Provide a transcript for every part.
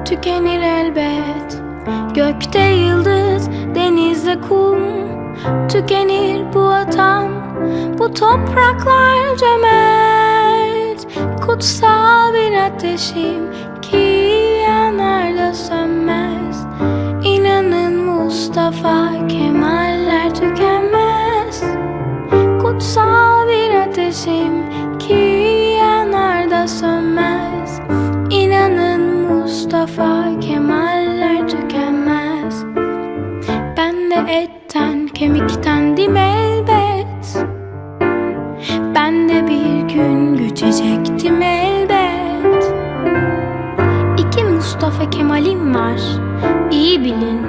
tükenir elbet. Gökte yıldız, denizde kum, tükenir bu vatan, bu topraklar cömert. Kutsal bir ateşim ki yanar da sönmez. İnanın Mustafa Kemaller tükenmez. Kutsal bir ateşim ki yanar da sönmez. İnanın Mustafa Kemaller tükenmez. Ben de etten kemiktendim elbet. Ben de bir gün göçecektim elbet. İki Mustafa Kemal'im var, iyi bilin.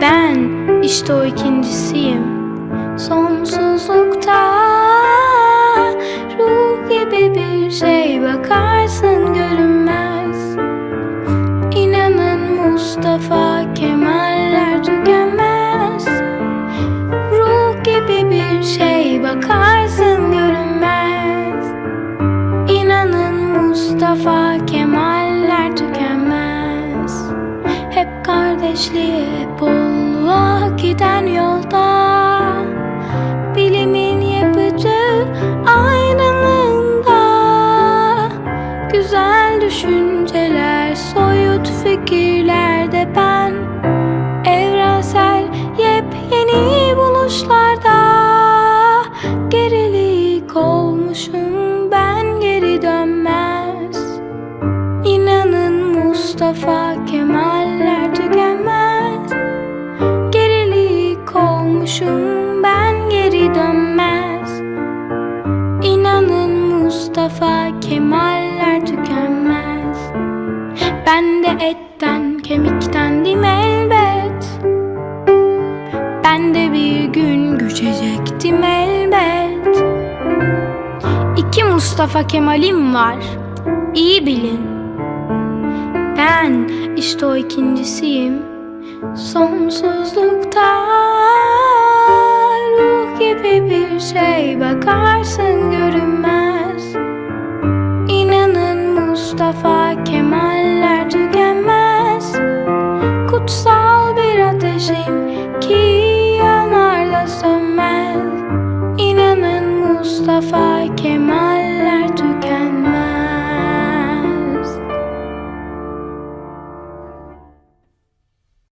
Ben işte o ikincisiyim. Sonsuzlukta ruh gibi bir şey, bakarsın görünmez. İnanın Mustafa Kemaller tükenmez. Ruh gibi bir şey, bakarsın görünmez. İnanın Mustafa Kemaller tükenmez. Hep kardeşliğe, hep bolluğa giden yolda, bilimin yapıcı aydınlığında, güzel düşünceler, soyut fikirlerde ben, evrensel yepyeni buluşlarda, gerilik olmuşum ben, geri dönmez. İnanın Mustafa Kemaller tükenmez. Gerilik olmuşum ben, geri dönmez. İnanın Mustafa Kemaller tükenmez. Ben de etten kemiktendim elbet. Ben de bir gün göçecektim elbet. İki Mustafa Kemal'im var, iyi bilin. Ben işte o ikincisiyim. Sonsuzlukta ruh gibi bir şey, bakarsın görünmez. İnanın Mustafa Kemaller tükenmez. Kutsal bir ateşim